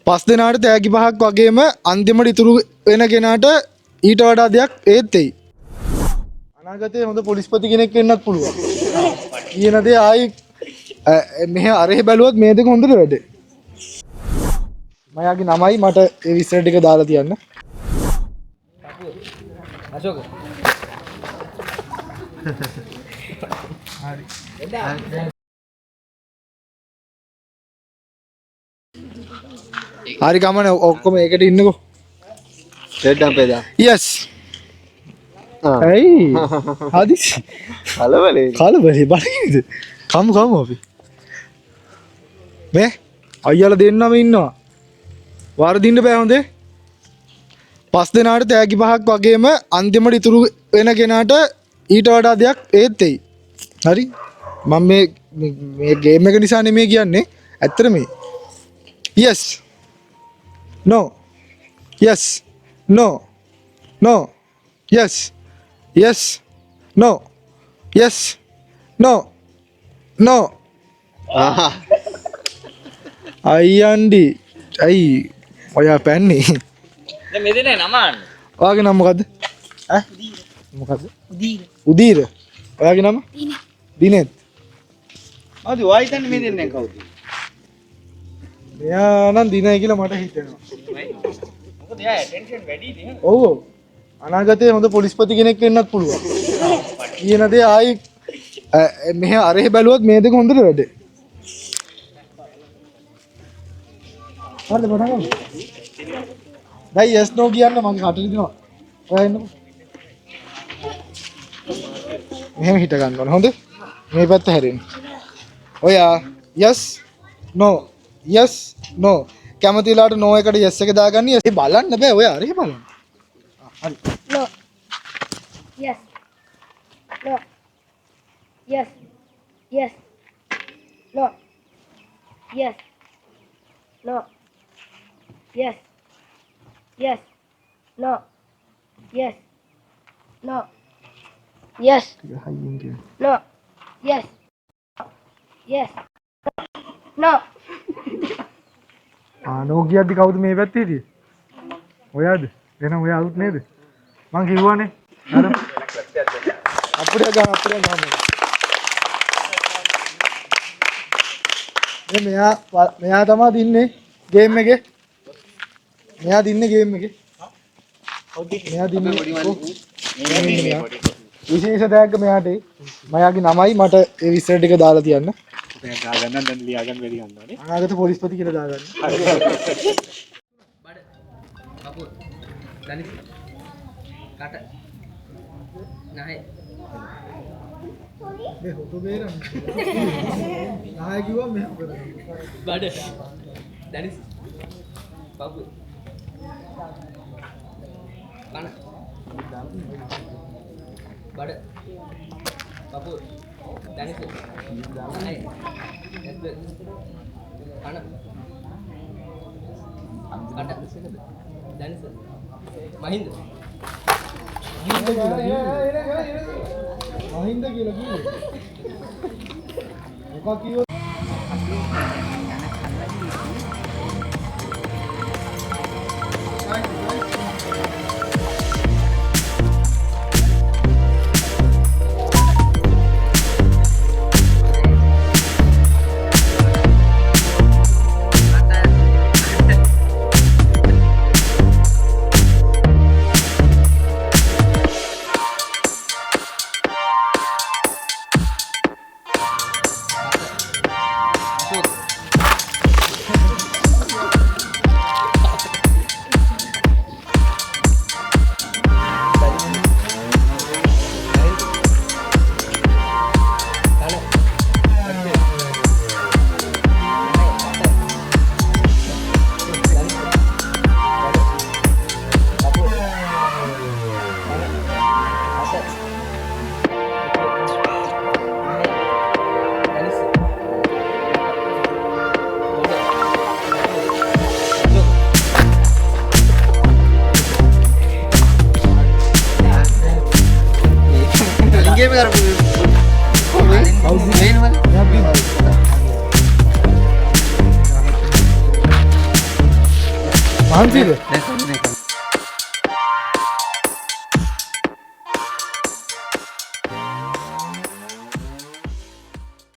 පස් දෙනාට තෑගි පහක් වගේම අන්තිමට ඉතුරු වෙන කෙනාට ඊට වඩා දෙයක් ඒත් එයි. අනාගතයේ හොඳ පොලිස්පති කෙනෙක් වෙන්නත් පුළුවන්. කියන දේ ආයි මෙහෙ අරහෙ බැලුවොත් මේ දෙක හොඳට වැඩේ. මයාගේ නමයි මට ඒ විස්තර ටික දාලා තියන්න. අශෝක. හරි. හරි ගමන ඔක්කොම ඒකට ඉන්නකෝ. රෙඩ් අම්පේදා. yes. ඇයි? හදිසි. කලබලේ බලන්නද? කමු අපි. මේ අයියාලා දෙන්නම ඉන්නවා. වරදින්න බෑ හොඳේ. පස් දෙනාට තෑගි පහක් වගේම අන්තිමට ඉතුරු වෙන කෙනාට ඊට වඩා දෙයක් ඒත් එයි. හරි? මම මේ ගේම් එක නිසා නෙමෙයි කියන්නේ. ඇත්තට මේ. yes. no. yes. no. no. yes. yes. no. yes. no. no. අයියන්ඩි ඇයි ඔයා පැන්නේ දැන් මේ දෙන්නේ නමන්න. ඔයාගේ නම මොකද්ද? මොකද්ද? උදීර. ඔයාගේ නම? දිනෙත්. ආදි ඔයා හිතන්නේ මේ දෙන්නේ කවුද? මෙයා නම් දිනයි කියලා මට හිතෙනවා. මොකද එයා ඇටෙන්ෂන් වැඩි නේ. ඔව්. අනාගතයේ හොඳ පොලිස්පති කෙනෙක් වෙන්නත් පුළුවන්. කියන දේ ආයි මෙහෙ අරහෙ බැලුවොත් මේ දෙක හොඳට වැඩේ. හරිද බඩගම? දැන් yes no කියන්න මගේ කටට දෙනවා. ඔයා එන්නකෝ. මෙහෙම හිට ගන්න ඕනේ. හොඳේ? මේ පැත්ත හැරෙන්න. ඔයා yes no yes no කැමතිලාට no එකට yes එක දාගන්න. ඒ බලන්න බෑ. ඔයා අරහෙ බලන්න. හරි. No. Yes. No. Yes. Yes. No. Yes. No. Yes. Yes. No. Yes. No. Yes. No. Yes. Yes. No. නෝ කියද්දි කවුද මේ පැත්තේ හිටියේ? ඔයාද? එහෙනම් ඔයා අලුත් නේද? මං කිව්වනේ. අර අප්පුඩිය ගන්න. මෙයා තමයි දින්නේ ගේම් එකේ. මෙයා දින්නේ ගේම් එකේ. මෙයා දින්නේ. විශේෂ දෙයක් මෙයාට. මයාගේ නමයි මට ඒ විස්තර ටික දාලා තියන්න. දැන් දාගන්න දැන් ලියාගන්න වැඩි ගන්නවානේ. අනාගත පොලිස්පති කියලා දාගන්න. බඩ. කපුල්. දනිස්. කට. නැහැ. මේ හොතු බේරන්න. නැහැ කිව්වා මෙහෙම කරන්නේ. බඩ. දනිස්. කපුල්. කන. බඩ. කපුල්. දනිස්. නැහැ. නැද්ද? කන. කට. දනිස්. මහින්ද. මහින්ද කියලා කිව්වේ. මොකක් කිව්වද? මහන්සිද? දැන්